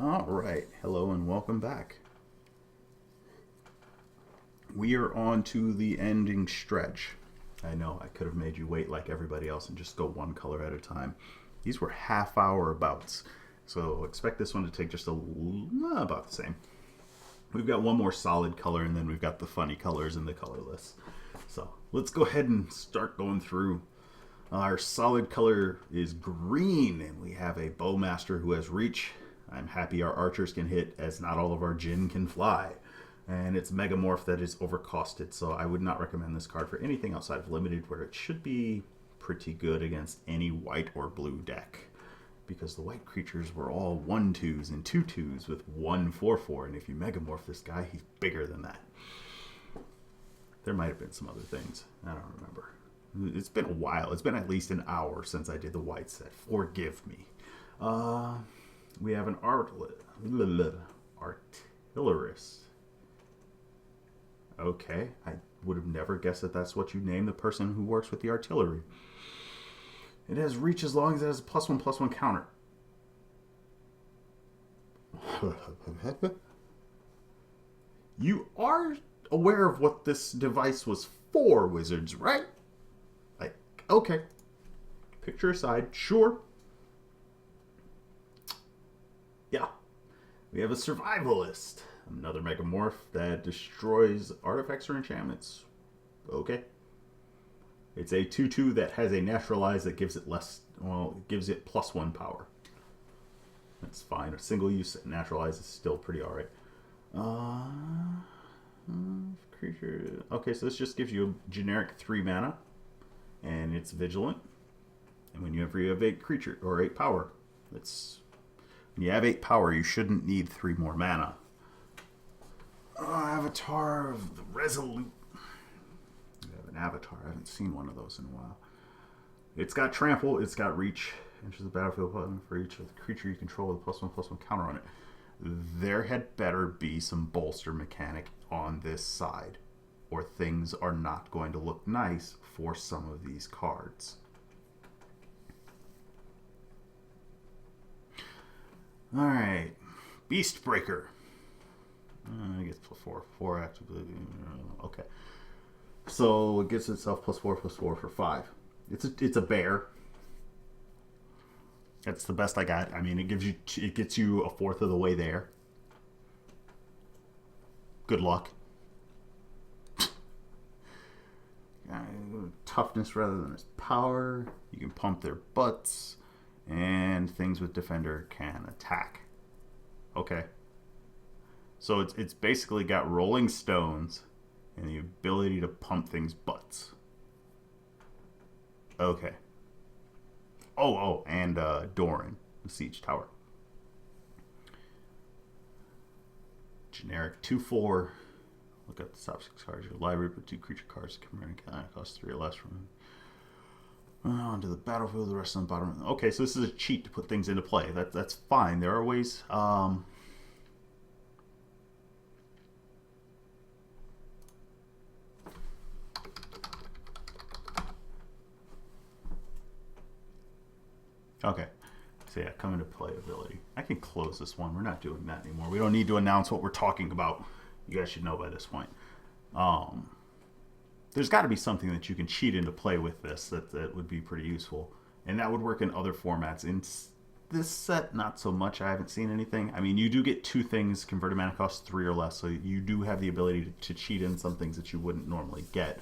All right, hello and welcome back. We are on to the ending stretch. I know I could have made you wait like everybody else and just go one color at a time. These were half-hour bouts, so expect this one to take just about the same. We've got one more solid color, and then we've got the funny colors and the colorless. So let's go ahead and start going through. Our solid color is green, and we have a bowmaster who has reach. I'm happy our archers can hit, as not all of our Jinn can fly. And it's Megamorph that is overcosted, so I would not recommend this card for anything outside of Limited, where it should be pretty good against any white or blue deck. Because the white creatures were all 1/2s and 2/2s with 1/4/4, and if you Megamorph this guy, he's bigger than that. There might have been some other things. I don't remember. It's been a while. It's been at least an hour since I did the white set. Forgive me. We have an artillerist. Okay, I would have never guessed that that's what you name the person who works with the artillery. It has reach as long as it has a +1/+1 counter. You are aware of what this device was for, wizards, right? Like, okay. Picture aside, sure. Yeah. We have a survivalist. Another Megamorph that destroys artifacts or enchantments. Okay. It's a 2/2 that has a naturalize that gives it gives it +1 power. That's fine. A single use naturalize is still pretty alright. Creature. Okay, so this just gives you a generic 3 mana, and it's vigilant. And when you have 8 creature or 8 power, when you have 8 power, you shouldn't need 3 more mana. Avatar of the Resolute. We have an avatar. I haven't seen one of those in a while. It's got trample. It's got reach. Enters the battlefield button for each of the creature you control with a +1/+1 counter on it. There had better be some bolster mechanic on this side, or things are not going to look nice for some of these cards. Alright. Beastbreaker. I guess +4 actively. Okay. So it gets itself +4/+4 for 5. It's a bear. That's the best I got. I mean, it gets you a fourth of the way there. Good luck. Toughness rather than its power. You can pump their butts, and things with defender can attack. Okay. So it's basically got rolling stones and the ability to pump things butts. Okay. And Doran, the siege tower. Generic 2/4. Look at the top 6 cards of your library, put 2 creature cards come in and cost 3 or less from onto the battlefield, the rest on the bottom. Okay, so this is a cheat to put things into play. That's fine. There are ways. Okay. So yeah, come into play ability. I can close this one. We're not doing that anymore. We don't need to announce what we're talking about. You guys should know by this point. There's got to be something that you can cheat into play with this that would be pretty useful. And that would work in other formats. In this set, not so much. I haven't seen anything. I mean, you do get 2 things, converted mana cost 3 or less, so you do have the ability to cheat in some things that you wouldn't normally get.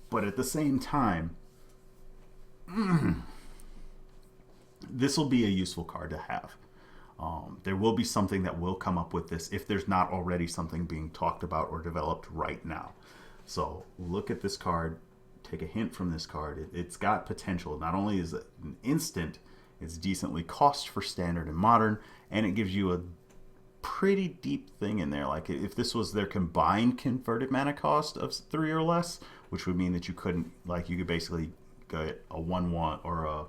But at the same time, this will be a useful card to have. There will be something that will come up with this if there's not already something being talked about or developed right now. So look at this card, take a hint from this card. It's got potential. Not only is it an instant, it's decently cost for standard and modern, and it gives you a pretty deep thing in there. Like if this was their combined converted mana cost of 3 or less, which would mean that you couldn't, like you could basically get a 1/1 or a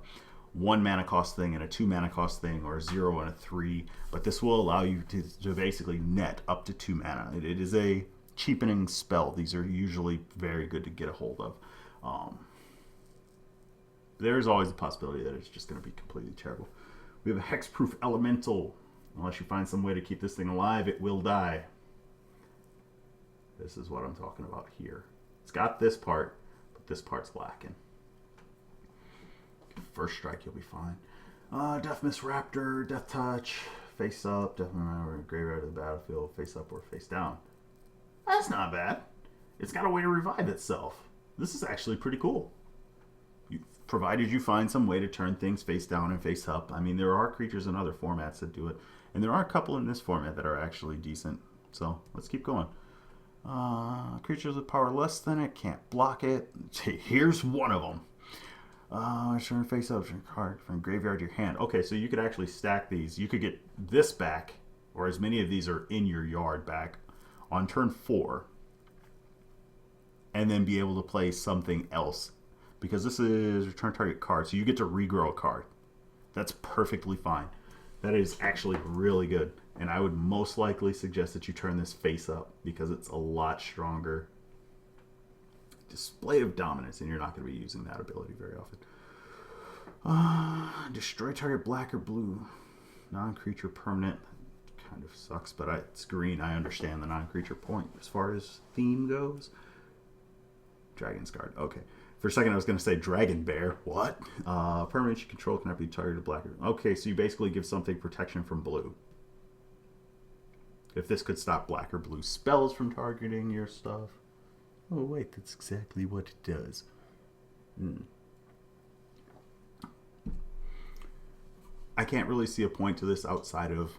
1 mana cost thing and a 2 mana cost thing, or a 0 and a 3, but this will allow you to basically net up to 2 mana. It is a cheapening spell. These are usually very good to get a hold of. There's always a possibility that it's just going to be completely terrible. We have a hexproof elemental. Unless you find some way to keep this thing alive, it will die. This is what I'm talking about here. It's got this part, but this part's lacking. First strike, you'll be fine. Death Miss Raptor, Death Touch, face up, Death Graveyard of the battlefield, face up or face down. That's not bad. It's got a way to revive itself. This is actually pretty cool. Provided you find some way to turn things face down and face up. I mean, there are creatures in other formats that do it. And there are a couple in this format that are actually decent. So, let's keep going. Creatures with power less than it can't block it. Here's one of them. Turn face up, turn card from graveyard to your hand. Okay, so you could actually stack these. You could get this back, or as many of these are in your yard back, on turn 4. And then be able to play something else. Because this is return target card, so you get to regrow a card. That's perfectly fine. That is actually really good. And I would most likely suggest that you turn this face up because it's a lot stronger. Display of dominance, and you're not going to be using that ability very often. Destroy target black or blue. Non-creature permanent. Kind of sucks, but it's green. I understand the non-creature point as far as theme goes. Dragon's Guard. Okay. For a second, I was going to say Dragon Bear. What? Permanent you control cannot be targeted black. Okay, so you basically give something protection from blue. If this could stop black or blue spells from targeting your stuff. Oh, wait, that's exactly what it does. I can't really see a point to this outside of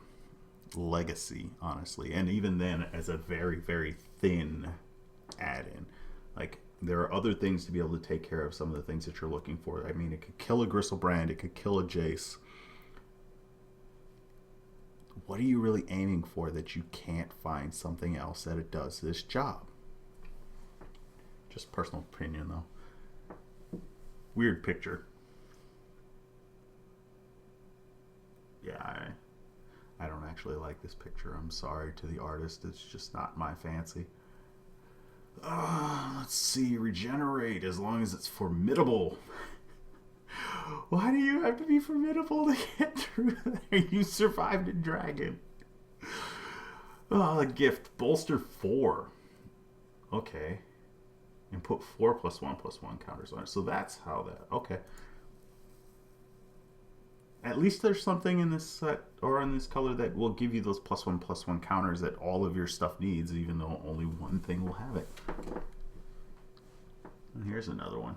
Legacy, honestly. And even then, as a very, very thin add-in. Like, there are other things to be able to take care of some of the things that you're looking for. I mean, it could kill a Gristlebrand. It could kill a Jace. What are you really aiming for that you can't find something else that it does this job? Just personal opinion, though. Weird picture. Yeah, I don't actually like this picture. I'm sorry to the artist. It's just not my fancy. Let's see. Regenerate as long as it's formidable. Why do you have to be formidable to get through there? You survived a dragon. A gift. Bolster 4. Okay. And put 4+1/+1 counters on it. So that's how that... Okay. At least there's something in this set or in this color that will give you those +1/+1 counters that all of your stuff needs, even though only one thing will have it. And here's another one.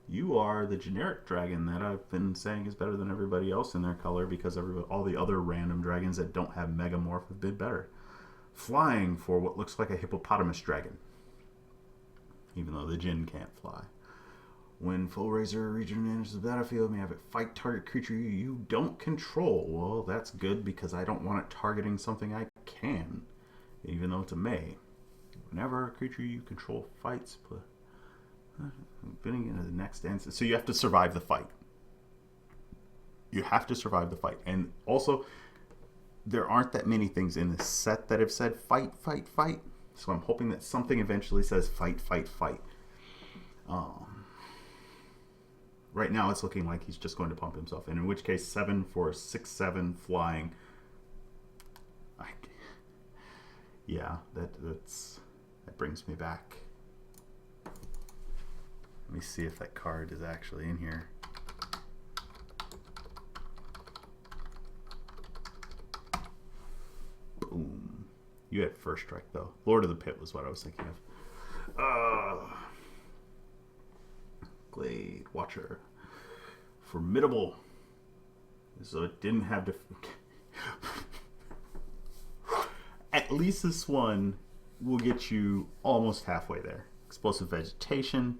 You are the generic dragon that I've been saying is better than everybody else in their color because all the other random dragons that don't have Megamorph have been better. Flying for what looks like a hippopotamus dragon. Even though the Jinn can't fly. When Full Razor region enters the battlefield, may have it fight target creature you don't control. Well, that's good because I don't want it targeting something I can, even though it's a May. Whenever a creature you control fights, bidding into the next end. So you have to survive the fight. You have to survive the fight. And also, there aren't that many things in this set that have said fight, fight, fight. So I'm hoping that something eventually says fight, fight, fight. Right now it's looking like he's just going to pump himself in which case 7 for 6/7 flying. Yeah, that brings me back. Let me see if that card is actually in here. Boom. You had first strike though. Lord of the Pit was what I was thinking of. Glade Watcher. Formidable. So it didn't have to... At least this one will get you almost halfway there. Explosive Vegetation.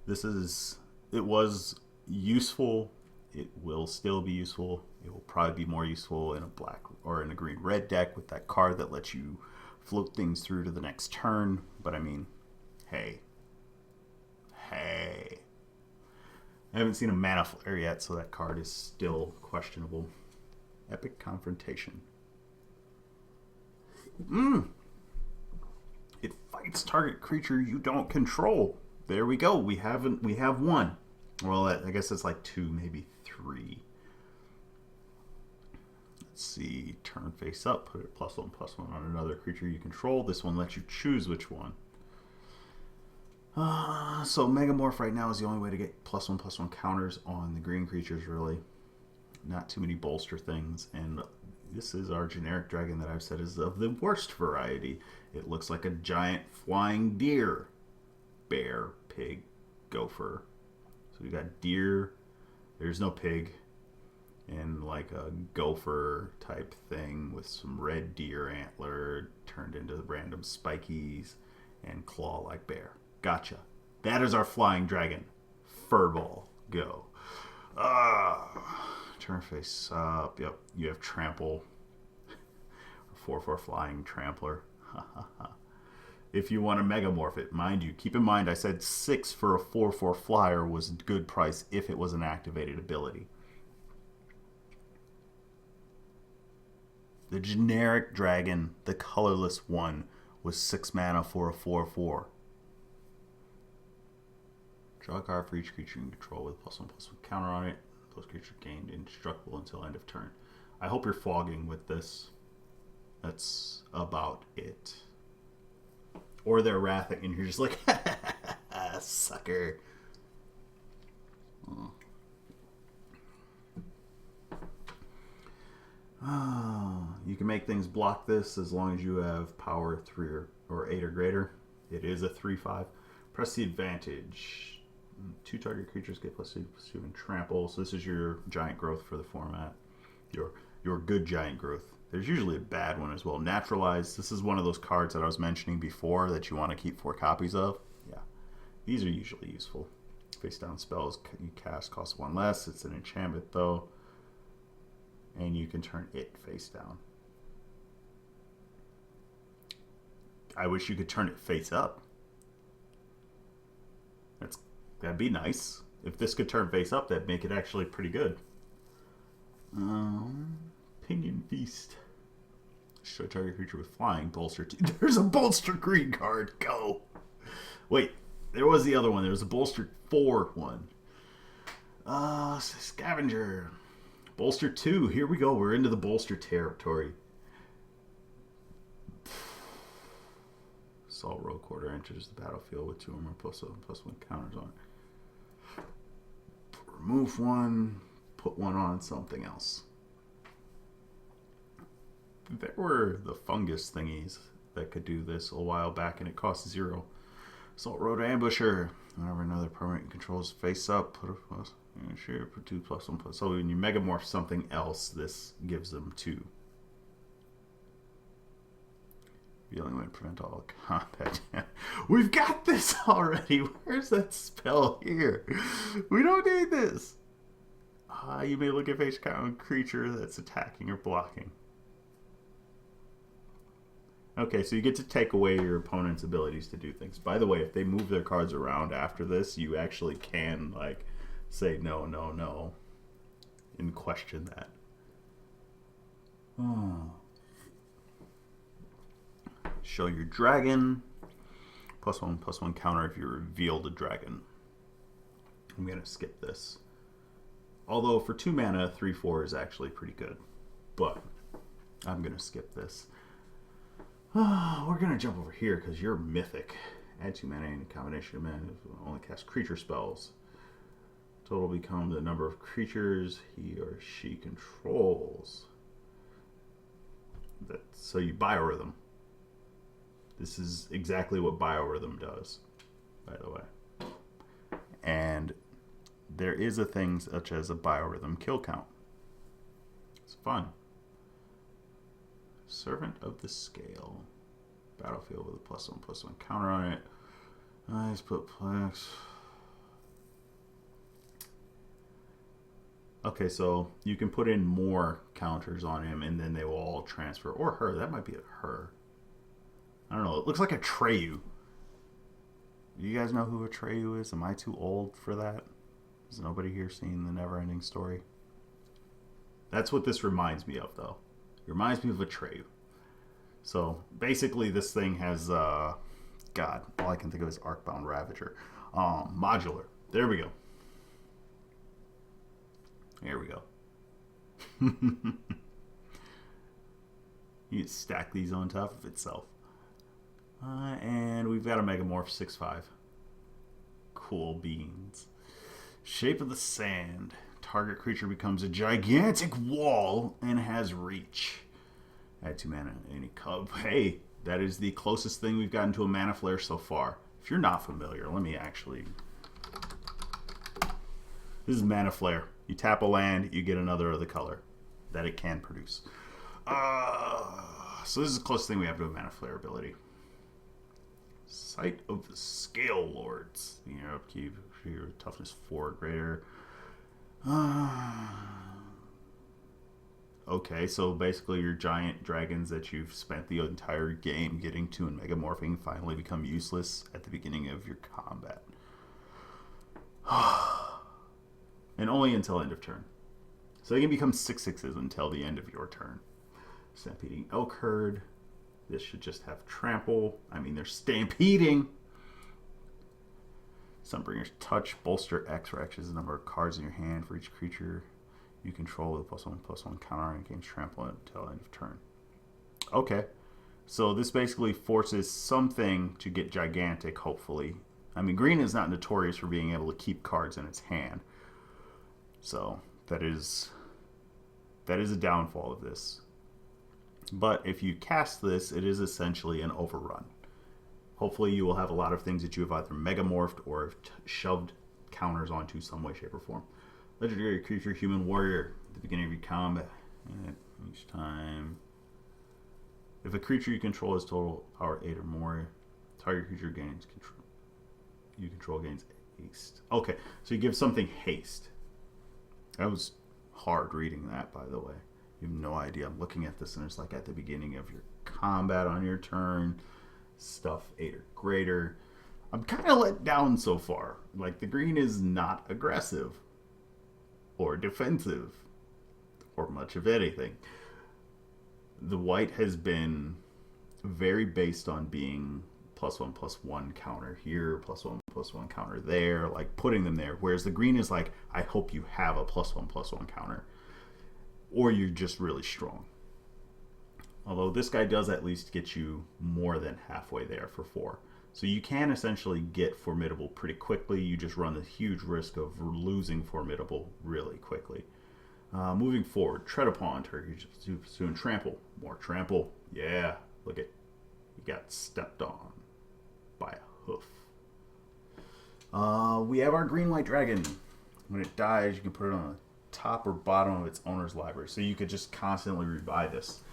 It was useful. It will still be useful. It will probably be more useful in a black or in a green-red deck with that card that lets you float things through to the next turn. But I mean, hey. I haven't seen a Mana Flare yet, so that card is still questionable. Epic Confrontation. It fights target creature you don't control. There we go. We have one. Well, I guess it's like 2, maybe 3. let's see, turn face up, put it +1/+1 on another creature you control. This one lets you choose which one. So Megamorph right now is the only way to get +1/+1 counters on the green creatures, really. Not too many bolster things, and this is our generic dragon that I've said is of the worst variety. It looks like a giant flying deer. Bear, pig, gopher. So we got deer, there's no pig, and like a gopher type thing with some red deer antler turned into random spikies and claw like bear. Gotcha. That is our flying dragon. Furball. Go. Turn face up. Yep. You have trample. 4/4 flying trampler. If you want to megamorph it, mind you, keep in mind I said 6 for a 4/4 flyer was a good price if it was an activated ability. The generic dragon, the colorless one, was 6 mana for a 4/4. Draw a card for each creature you control with +1/+1 counter on it. Those creatures gained indestructible until end of turn. I hope you're fogging with this. That's about it. Or they're wrathing and you're just like, sucker. You can make things block this as long as you have power 3 or 8 or greater. It is a 3/5. Press the advantage. 2 target creatures get +2/+2 and trample. So this is your giant growth for the format. Your good giant growth. There's usually a bad one as well. Naturalize. This is one of those cards that I was mentioning before that you want to keep 4 copies of. Yeah, these are usually useful. Face down spells you cast cost 1 less. It's an enchantment though, and you can turn it face down. I wish you could turn it face up. That'd be nice. If this could turn face up, that'd make it actually pretty good. Pinion Feast. Show target creature with flying. Bolster 2. There's a bolster green card. Go. Wait, there was the other one. There was a bolster 4 one. Scavenger. Bolster 2. Here we go. We're into the bolster territory. Assault Rogue Quarter enters the battlefield with 2 or more +1/+1 counters on it. Remove 1, put 1 on something else. There were the fungus thingies that could do this a while back, and it cost 0. Assault Road Ambusher. Whenever another permanent controls face up, put a plus. Sure, put 2 +1/+. So when you megamorph something else, this gives them 2. Healing Wind, prevent all combat. We've got this already. Where's that spell here? We don't need this. You may look at face count creature that's attacking or blocking. Okay, so you get to take away your opponent's abilities to do things. By the way, if they move their cards around after this, you actually can like say no, no, no, and question that. Show your dragon. +1/+1 counter if you reveal the dragon. I'm going to skip this. Although for 2 mana, 3/4 is actually pretty good. But I'm going to skip this. We're going to jump over here because you're mythic. Add 2 mana and a combination of mana. Only cast creature spells. Total become the number of creatures he or she controls. So you biorhythm. This is exactly what biorhythm does, by the way. And there is a thing such as a biorhythm kill count. It's fun. Servant of the Scale. Battlefield with a +1/+1 counter on it. Nice, put plex. Okay, so you can put in more counters on him and then they will all transfer. Or her. That might be a her. I don't know. It looks like a Atreyu. Do you guys know who Atreyu is? Am I too old for that? Has nobody here seen the Neverending Story? That's what this reminds me of, though. It reminds me of Atreyu. So, basically, this thing has, God, all I can think of is Arcbound Ravager. Modular. There we go. There we go. You stack these on top of itself. And we've got a Megamorph 6/5. Cool beans. Shape of the Sand. Target creature becomes a gigantic wall and has reach. Add 2 mana any cub. Hey, that is the closest thing we've gotten to a mana flare so far. If you're not familiar, let me actually... This is mana flare. You tap a land, you get another of the color that it can produce. So this is the closest thing we have to a mana flare ability. Sight of the Scale Lords. Your upkeep, your toughness 4 or greater. Okay, so basically your giant dragons that you've spent the entire game getting to and megamorphing finally become useless at the beginning of your combat. And only until end of turn. So they can become 6/6s until the end of your turn. Stampeding Elk Herd. This should just have trample. I mean, they're stampeding. Sunbringer's Touch. Bolster X, where X is the number of cards in your hand for each creature you control with a +1/+1 counter on game's trample until end of turn. Okay. So this basically forces something to get gigantic, hopefully. I mean, green is not notorious for being able to keep cards in its hand. So that is a downfall of this. But if you cast this, it is essentially an overrun. Hopefully you will have a lot of things that you have either megamorphed or have shoved counters onto some way, shape, or form. Legendary creature, Human Warrior. At the beginning of your combat. Each time. If a creature you control has total power 8 or more, target creature gains control. You control gains haste. Okay, so you give something haste. That was hard reading that, by the way. You have no idea. I'm looking at this and it's like at the beginning of your combat on your turn. Stuff 8 or greater. I'm kind of let down so far. Like, the green is not aggressive or defensive or much of anything. The white has been very based on being +1/+1 counter here, +1/+1 counter there, like putting them there. Whereas the green is like, I hope you have a +1/+1 counter, or you're just really strong. Although this guy does at least get you more than halfway there for 4. So you can essentially get Formidable pretty quickly. You just run the huge risk of losing Formidable really quickly. Moving forward, Tread Upon Turkey, soon Trample. More Trample. Yeah, look at, you got stepped on by a hoof. We have our Green-White Dragon. When it dies, you can put it on the top or bottom of its owner's library. So you could just constantly rebuy this.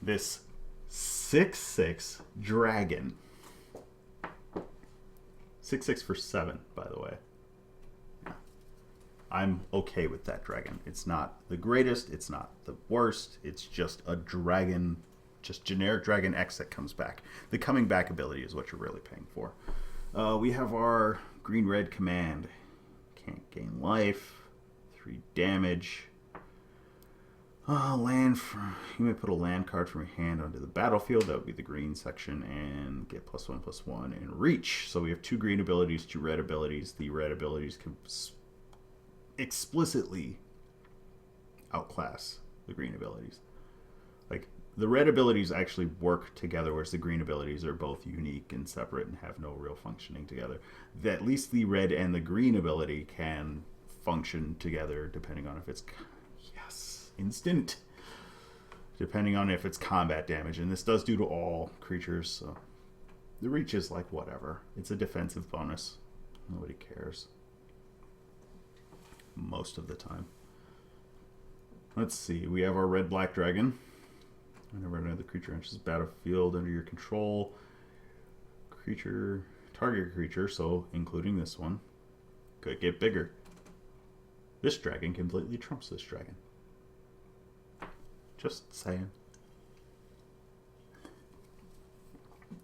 This 6/6 dragon. 6/6 for 7, by the way. I'm okay with that dragon. It's not the greatest, it's not the worst, it's just a dragon, just generic Dragon X that comes back. The coming back ability is what you're really paying for. We have our green-red command. Can't gain life, 3 damage. Land. You may put a land card from your hand onto the battlefield. That would be the green section, and get +1/+1 and reach. So we have 2 green abilities, 2 red abilities. The red abilities can explicitly outclass the green abilities. Like, the red abilities actually work together, whereas the green abilities are both unique and separate and have no real functioning together. At least the red and the green ability can function together, depending on if it's instant, depending on if it's combat damage, and this does do to all creatures. So the reach is like whatever. It's a defensive bonus. Nobody cares most of the time. Let's see. We have our red-black dragon. Whenever another creature enters the battlefield under your control, target creature, so including this one, could get bigger. This dragon completely trumps this dragon. Just saying.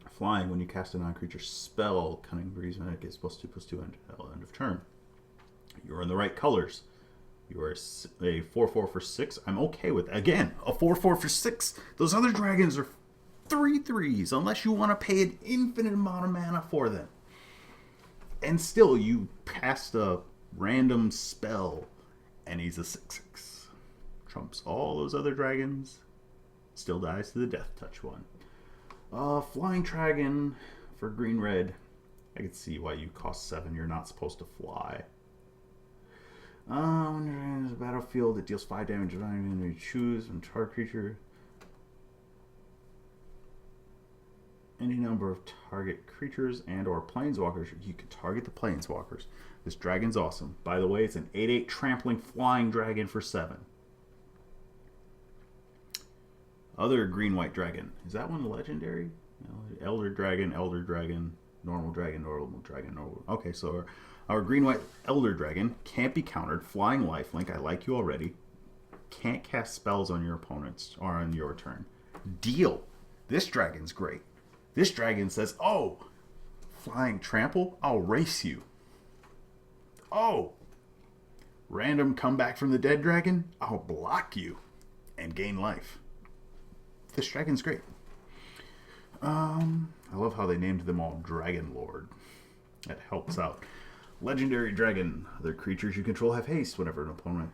Flying, when you cast a non-creature spell, Cunning Breeze, and it gets +2/+2 until end of turn. You're in the right colors. You are a 4/4 for 6. I'm okay with, again, a 4/4 for 6. Those other dragons are 3/3s, unless you want to pay an infinite amount of mana for them. And still, you cast a random spell, and he's a 6/6. Trumps all those other dragons Still dies to the death touch one. Flying Dragon for green red. I can see why you cost 7. You're not supposed to fly. When there's a battlefield, it deals 5 damage when you choose and target creature. Any number of target creatures and or planeswalkers. You can target the planeswalkers. This dragon's awesome. By the way, it's an 8/8 trampling flying dragon for 7. Other green-white dragon. Is that one legendary? Elder dragon, normal dragon, normal dragon, normal. Okay, so our green-white elder dragon can't be countered. Flying lifelink. I like you already. Can't cast spells on your opponents or on your turn. Deal. This dragon's great. This dragon says, oh, flying trample, I'll race you. Oh, random comeback from the dead dragon, I'll block you and gain life. This dragon's great. I love how they named them all Dragon Lord. That helps out. Legendary dragon. Other creatures you control have haste whenever an opponent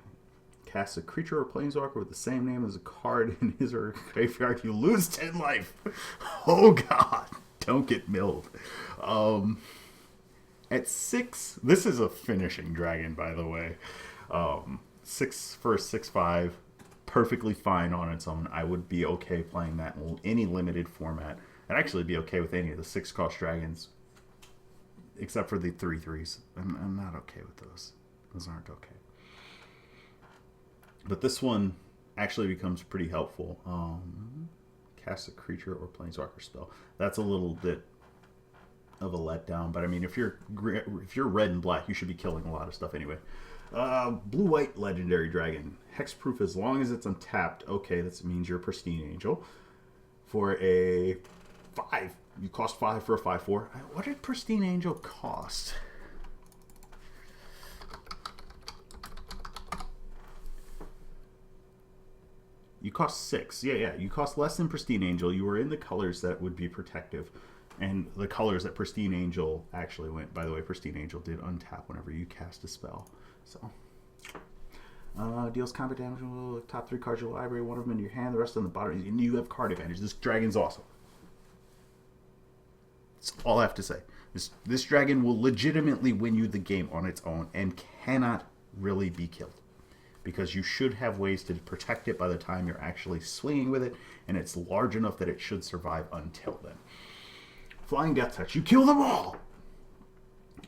casts a creature or planeswalker with the same name as a card in his or her graveyard. You lose 10 life. Oh god. Don't get milled. At 6, this is a finishing dragon, by the way. 6 for a 6/5. Perfectly fine on its own. I would be okay playing that in any limited format. I'd actually be okay with any of the 6-cost dragons, except for the 3/3s. I'm not okay with those. Those aren't okay. But this one actually becomes pretty helpful. Cast a creature or planeswalker spell. That's a little bit of a letdown. But I mean, if you're red and black, you should be killing a lot of stuff anyway. Blue-white legendary dragon. Hexproof as long as it's untapped. Okay, that means you're a pristine angel. For a 5. You cost 5 for a 5/4. What did pristine angel cost? You cost 6. Yeah. You cost less than pristine angel. You were in the colors that would be protective. And the colors that pristine angel actually went. By the way, pristine angel did untap whenever you cast a spell. So, deals combat damage with top 3 cards of your library, one of them in your hand, the rest on the bottom. And you have card advantage. This dragon's awesome. That's all I have to say. This dragon will legitimately win you the game on its own and cannot really be killed. Because you should have ways to protect it by the time you're actually swinging with it, and it's large enough that it should survive until then. Flying Death Touch. You kill them all!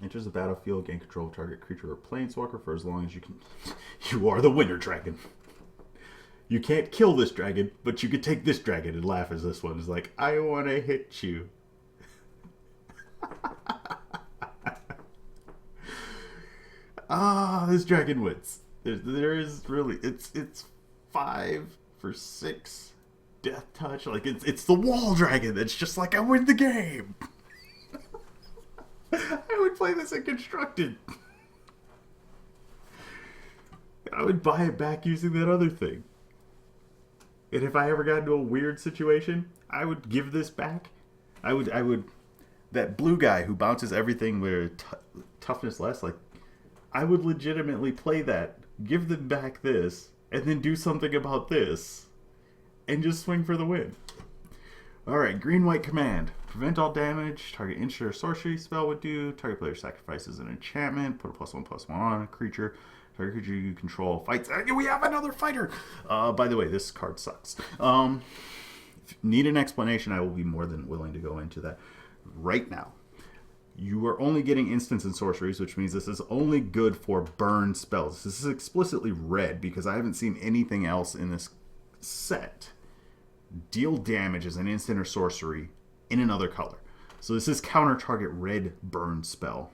Enters the battlefield, gain control of target creature or planeswalker for as long as you can. You are the winner dragon. You can't kill this dragon, but you can take this dragon and laugh as this one is like, I want to hit you. This dragon wins. There is really, it's 5 for 6 death touch. Like it's the wall dragon that's just like, I win the game. I would play this in Constructed. I would buy it back using that other thing. And if I ever got into a weird situation, I would give this back. I would that blue guy who bounces everything with toughness less, like, I would legitimately play that, give them back this, and then do something about this, and just swing for the win. Alright, green-white command. Prevent all damage. Target instant or sorcery spell would do. Target player sacrifices an enchantment. Put a +1/+1 on a creature. Target creature you control fights. We have another fighter! By the way, this card sucks. If you need an explanation, I will be more than willing to go into that right now. You are only getting instants and sorceries, which means this is only good for burn spells. This is explicitly red because I haven't seen anything else in this set deal damage as an instant or sorcery in another color. So this is counter target red burn spell.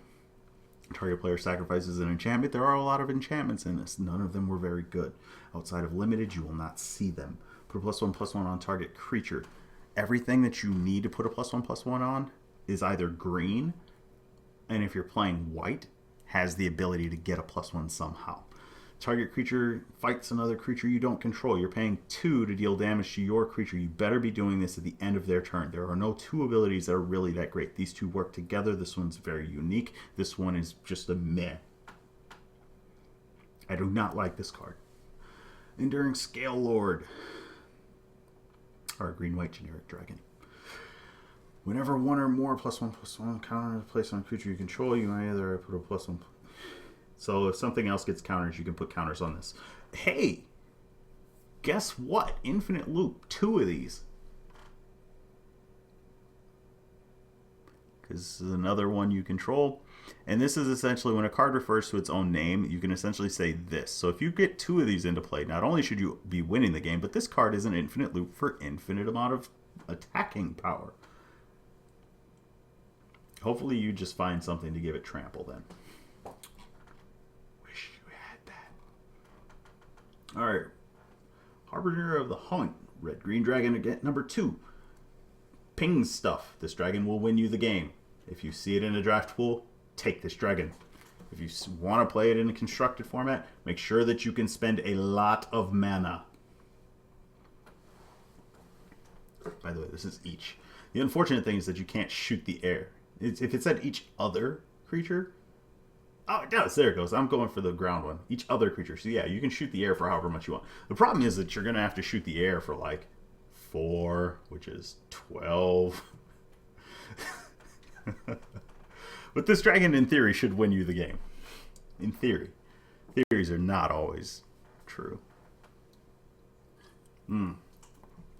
Target player sacrifices an enchantment. There are a lot of enchantments in this. None of them were very good. Outside of limited, you will not see them. Put a +1/+1 on target creature. Everything that you need to put a +1/+1 on is either green, and if you're playing white, has the ability to get a +1 somehow. Target creature fights another creature you don't control. You're paying 2 to deal damage to your creature. You better be doing this at the end of their turn. There are no 2 abilities that are really that great. These 2 work together. This one's very unique. This one is just a meh. I do not like this card. Enduring Scale Lord. Or a green-white generic dragon. Whenever one or more +1/+1 counters placed on a creature you control, you may either put a +1. So if something else gets counters, you can put counters on this. Hey! Guess what? Infinite loop. 2 of these. Because this is another one you control. And this is essentially when a card refers to its own name, you can essentially say this. So if you get 2 of these into play, not only should you be winning the game, but this card is an infinite loop for infinite amount of attacking power. Hopefully you just find something to give it trample then. Wish you had that. Alright. Harbinger of the Hunt. Red-green dragon again. Number 2. Ping stuff. This dragon will win you the game. If you see it in a draft pool, take this dragon. If you want to play it in a constructed format, make sure that you can spend a lot of mana. By the way, this is each. The unfortunate thing is that you can't shoot the air. If it said each other creature... Oh, it does. There it goes. I'm going for the ground one. Each other creature. So yeah, you can shoot the air for however much you want. The problem is that you're going to have to shoot the air for like 4, which is 12. But this dragon, in theory, should win you the game. In theory. Theories are not always true.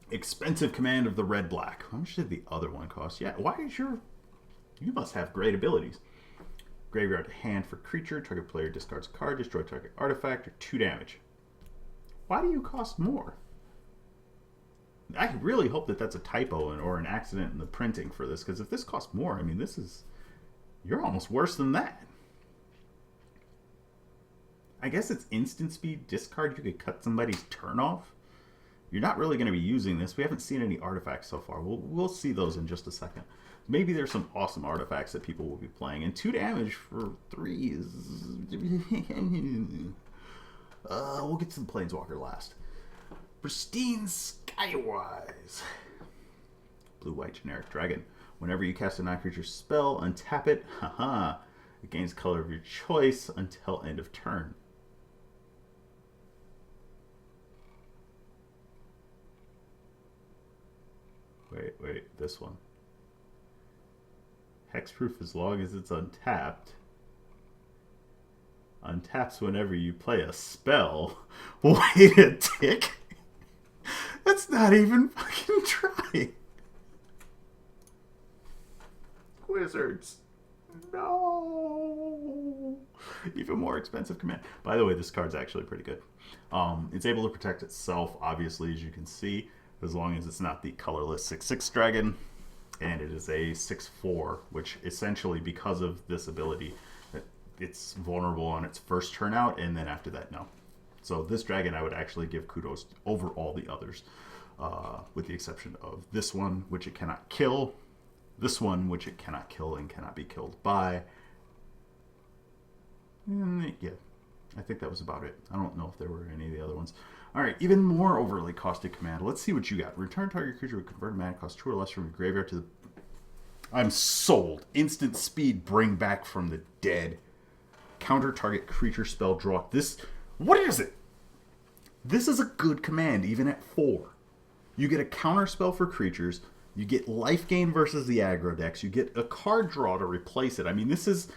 Expensive command of the red-black. How much did the other one cost? Yeah, why is your... You must have great abilities. Graveyard to hand for creature. Target player discards a card. Destroy target artifact or 2 damage. Why do you cost more? I really hope that that's a typo or an accident in the printing for this. Because if this costs more, I mean, this is... You're almost worse than that. I guess it's instant speed discard. You could cut somebody's turn off. You're not really going to be using this. We haven't seen any artifacts so far. We'll see those in just a second. Maybe there's some awesome artifacts that people will be playing. And 2 damage for 3 is... we'll get to the Planeswalker last. Pristine Skywise. Blue-white generic dragon. Whenever you cast a non-creature spell, untap it. Haha. It gains color of your choice until end of turn. Wait, this one. Hexproof as long as it's untapped. Untaps whenever you play a spell. Wait a tick. That's not even fucking trying. Wizards. No. Even more expensive command. By the way, this card's actually pretty good. It's able to protect itself, obviously, as you can see, as long as it's not the colorless 6/6 dragon. And it is a 6/4, which essentially, because of this ability, it's vulnerable on its first turn out, and then after that, no. So this dragon, I would actually give kudos over all the others, with the exception of this one, which it cannot kill. This one, which it cannot kill and cannot be killed by. Yeah, I think that was about it. I don't know if there were any of the other ones. All right, even more overly costed command. Let's see what you got. Return target creature with converted mana cost 2 or less from your graveyard to the... I'm sold. Instant speed, bring back from the dead. Counter target creature spell draw. This... What is it? This is a good command, even at 4. You get a counter spell for creatures... You get life gain versus the aggro decks. You get a card draw to replace it. I mean, this is...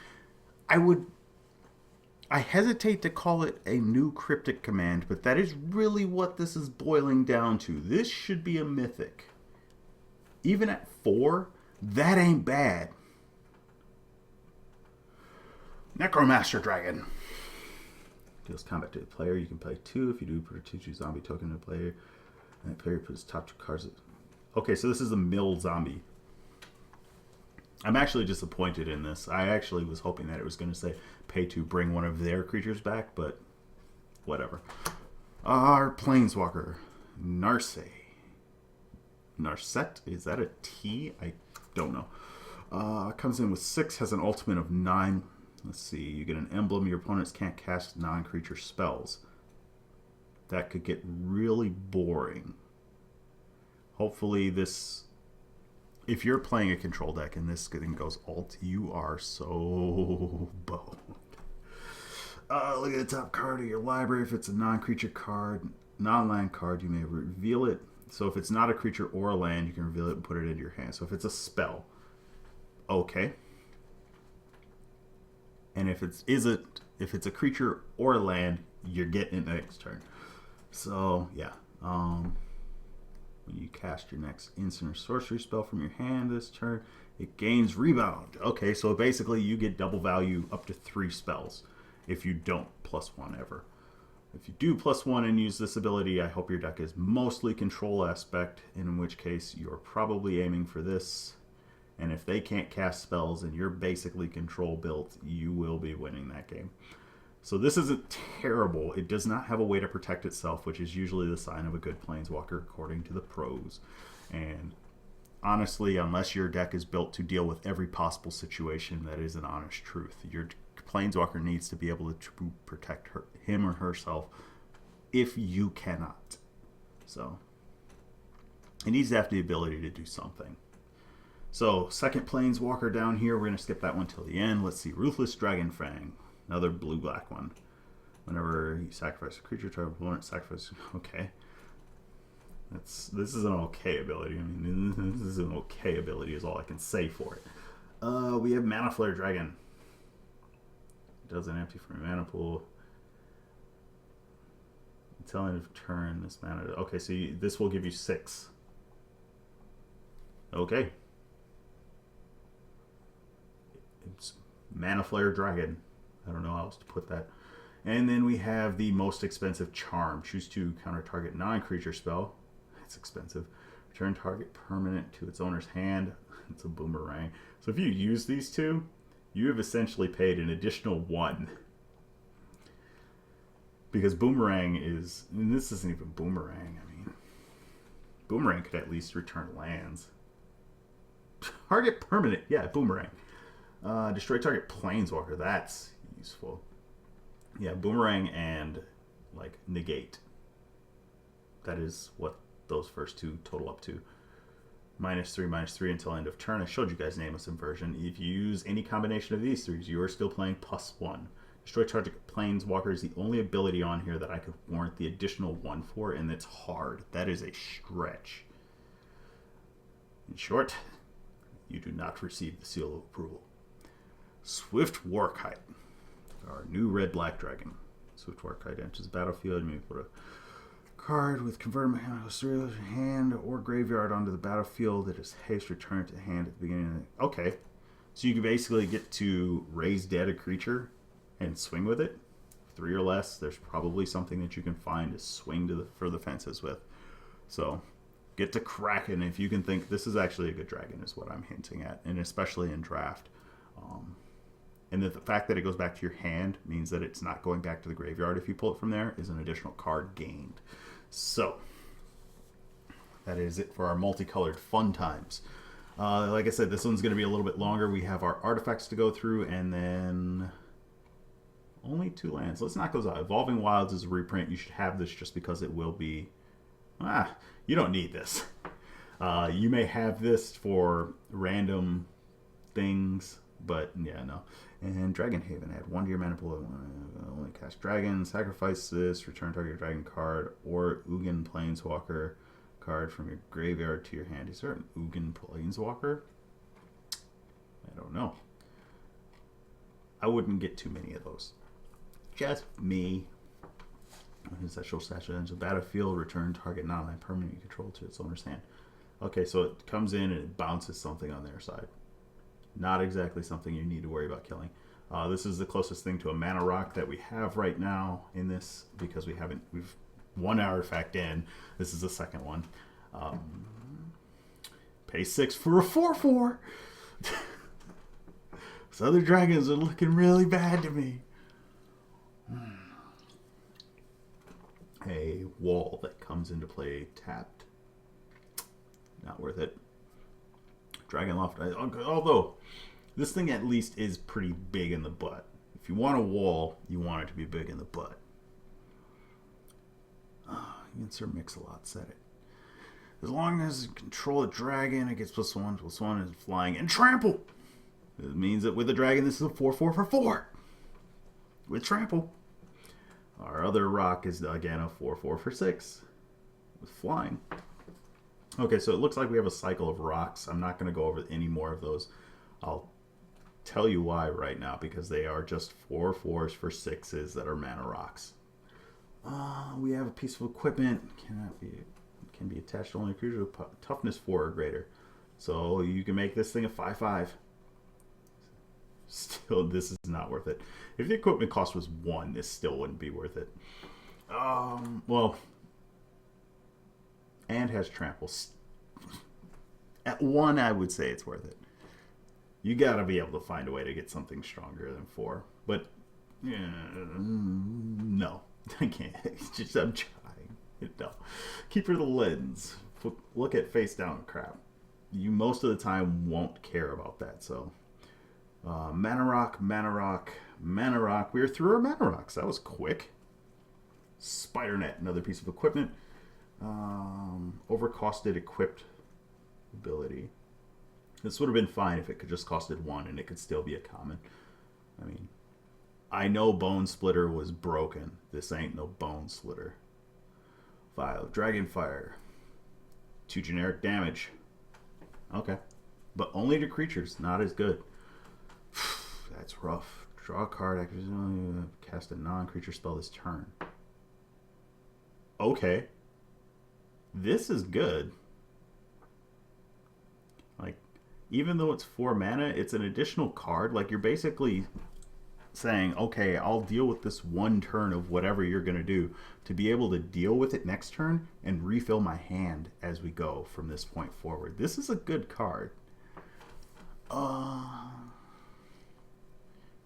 I hesitate to call it a new cryptic command, but that is really what this is boiling down to. This should be a mythic. Even at 4, that ain't bad. Necromaster Dragon. Deals combat to the player. You can play 2. If you do, put a 2/2 zombie token to the player. And the player puts top 2 cards... Okay, so this is a mill zombie. I'm actually disappointed in this. I actually was hoping that it was going to say pay to bring one of their creatures back, but whatever. Our Planeswalker, Narset. Narset? Is that a T? I don't know. Comes in with 6, has an ultimate of 9. Let's see, you get an emblem. Your opponents can't cast non-creature spells. That could get really boring. Hopefully this, if you're playing a control deck and this thing goes alt, you are so boned. Look at the top card of your library. If it's a non-creature card, non-land card, you may reveal it. So if it's not a creature or a land, you can reveal it and put it into your hand. So if it's a spell, okay. And if it's a creature or a land, you're getting it next turn. So yeah, when you cast your next instant or sorcery spell from your hand this turn, it gains rebound. Okay, so basically you get double value up to 3 spells if you don't +1 ever. If you do +1 and use this ability, I hope your deck is mostly control aspect, in which case you're probably aiming for this. And if they can't cast spells and you're basically control built, you will be winning that game. So this isn't terrible. It does not have a way to protect itself, which is usually the sign of a good Planeswalker according to the pros. And honestly, unless your deck is built to deal with every possible situation, that is an honest truth. Your Planeswalker needs to be able to protect him or herself if you cannot. So it needs to have the ability to do something. So second Planeswalker down here, we're going to skip that one till the end. Let's see, Ruthless Dragonfang, another blue-black one. Whenever you sacrifice a creature, try to opponent sacrifice. Okay. This is an okay ability. I mean, this is an okay ability is all I can say for it. We have Mana Flare Dragon. It does an empty from your mana pool. Until end of turn, this mana. Okay, so this will give you 6. Okay. It's Mana Flare Dragon. I don't know how else to put that. And then we have the most expensive Charm. Choose to counter target non-creature spell. That's expensive. Return target permanent to its owner's hand. It's a boomerang. So if you use these two, you have essentially paid an additional 1. Because boomerang is, and this isn't even boomerang. I mean, boomerang could at least return lands. Target permanent, yeah, boomerang. Destroy target planeswalker. That's useful. Yeah, boomerang and like negate. That is what those first two total up to. -3/-3 until end of turn. I showed you guys nameless inversion. If you use any combination of these 3, you are still playing +1. Destroy target planeswalker is the only ability on here that I could warrant the additional 1 for, and it's hard. That is a stretch. In short, you do not receive the seal of approval. Swift Warkite, our new red-black dragon. Swift Warkite enters the battlefield. You may put a card with converted mechanical cereal in your hand or graveyard onto the battlefield. It is haste, return it to hand at the beginning of the... Okay, so you can basically get to raise dead a creature and swing with it. 3 or less, there's probably something that you can find to swing for the fences with. So get to cracking if you can think this is actually a good dragon is what I'm hinting at, and especially in draft. And the fact that it goes back to your hand means that it's not going back to the graveyard if you pull it from there is an additional card gained. So that is it for our multicolored fun times. Like I said, this one's going to be a little bit longer. We have our artifacts to go through, and then only 2 lands. Let's knock those out. Evolving Wilds is a reprint. You should have this just because it will be... you don't need this. You may have this for random things, but yeah, no. And Dragonhaven, add 1 to your mana pool. Only cast dragon. Sacrifice this. Return target dragon card or Ugin Planeswalker card from your graveyard to your hand. Is there an Ugin Planeswalker? I don't know. I wouldn't get too many of those. Just me. His actual statue ends the battlefield. Return target non-land permanent you control to its owner's hand. Okay, so it comes in and it bounces something on their side. Not exactly something you need to worry about killing. This is the closest thing to a mana rock that we have right now in this, because we've 1 artifact in. This is the second one. Pay 6 for a 4/4. So other dragons are looking really bad to me. A wall that comes into play tapped. Not worth it. Dragonloft, although this thing at least is pretty big in the butt. If you want a wall, you want it to be big in the butt. You can Sir Mix-a-Lot said it. As long as you control a dragon, it gets +1/+1 and flying and trample. It means that with a dragon, this is a 4/4 for 4 with trample. Our other rock is again a 4/4 for 6 with flying. Okay, so it looks like we have a cycle of rocks. I'm not going to go over any more of those. I'll tell you why right now, because they are just 4/4s for 6s that are mana rocks. We have a piece of equipment. Can be attached to only a creature with toughness 4 or greater. So you can make this thing a 5/5. Still, this is not worth it. If the equipment cost was 1, this still wouldn't be worth it. Well, and has trample. At 1, I would say it's worth it. You gotta be able to find a way to get something stronger than 4. But no, I can't. Just I'm trying. No. Keeper of the Lens. Look at face down crap. You most of the time won't care about that. So mana rock, mana rock, mana rock. We are through our mana rocks. That was quick. Spider net, another piece of equipment. Overcosted equipped ability. This would have been fine if it could just costed 1 and it could still be a common. I mean, I know Bone Splitter was broken. This ain't no Bone Splitter. Vial of Dragonfire. 2 generic damage. Okay. But only to creatures, not as good. That's rough. Draw a card, cast a non-creature spell this turn. Okay. This is good. Like, even though it's 4 mana, it's an additional card. Like, you're basically saying, okay, I'll deal with this one turn of whatever you're going to do to be able to deal with it next turn and refill my hand as we go from this point forward. This is a good card.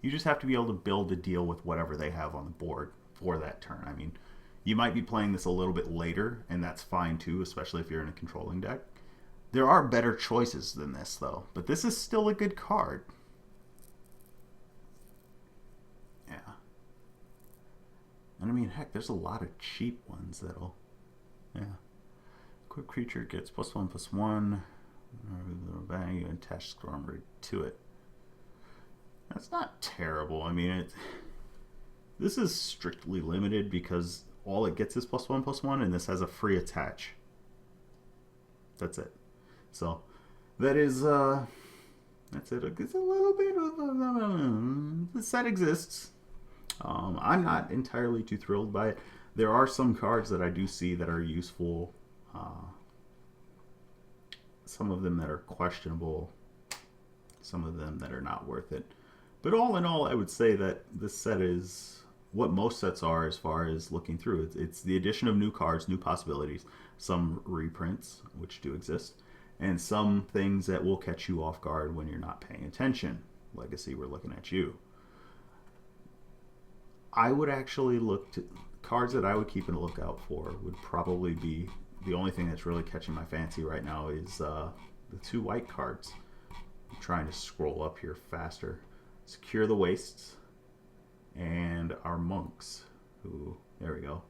You just have to be able to build to deal with whatever they have on the board for that turn. I mean, you might be playing this a little bit later, and that's fine too, especially if you're in a controlling deck. There are better choices than this, though. But this is still a good card. Yeah. And I mean, heck, there's a lot of cheap ones that'll... Yeah. Quick creature gets +1/+1. Value and attach Storm to it. That's not terrible. I mean, this is strictly limited because all it gets is +1/+1, and this has a free attach. That's it. So that is that's it. It's a little bit of the set exists. I'm not entirely too thrilled by it. There are some cards that I do see that are useful. Some of them that are questionable. Some of them that are not worth it. But all in all, I would say that this set is what most sets are as far as looking through. It's the addition of new cards, new possibilities, some reprints, which do exist, and some things that will catch you off guard when you're not paying attention. Legacy, we're looking at you. I would actually look to cards that I would keep a lookout for would probably be the only thing that's really catching my fancy right now is the 2 white cards. I'm trying to scroll up here faster. Secure the Wastes and our Monks, who, there we go.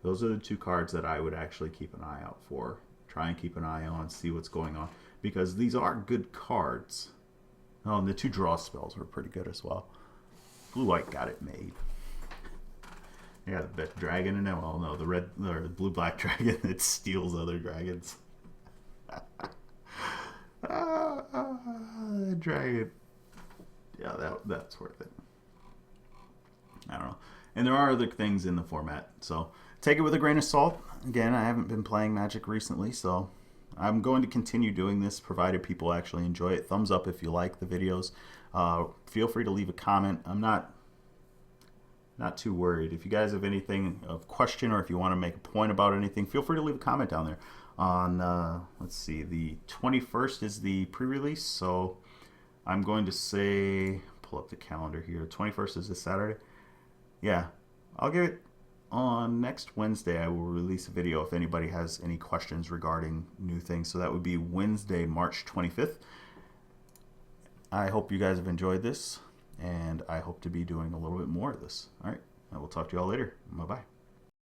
Those are the 2 cards that I would actually keep an eye out for. Try and keep an eye on, see what's going on, because these are good cards. Oh, and the 2 draw spells were pretty good as well. Blue-white got it made. I got the dragon in it. Well, no, the red or the blue-black dragon that steals other dragons. The dragon. Yeah, that's worth it. I don't know. And there are other things in the format, so take it with a grain of salt. Again, I haven't been playing Magic recently, so I'm going to continue doing this, provided people actually enjoy it. Thumbs up if you like the videos. Feel free to leave a comment. I'm not too worried. If you guys have anything of question, or if you want to make a point about anything, feel free to leave a comment down there. On, let's see, the 21st is the pre-release, so I'm going to say, pull up the calendar here, 21st is this Saturday. Yeah, I'll give it on next Wednesday. I will release a video if anybody has any questions regarding new things. So that would be Wednesday, March 25th. I hope you guys have enjoyed this, and I hope to be doing a little bit more of this. All right, I will talk to you all later. Bye-bye.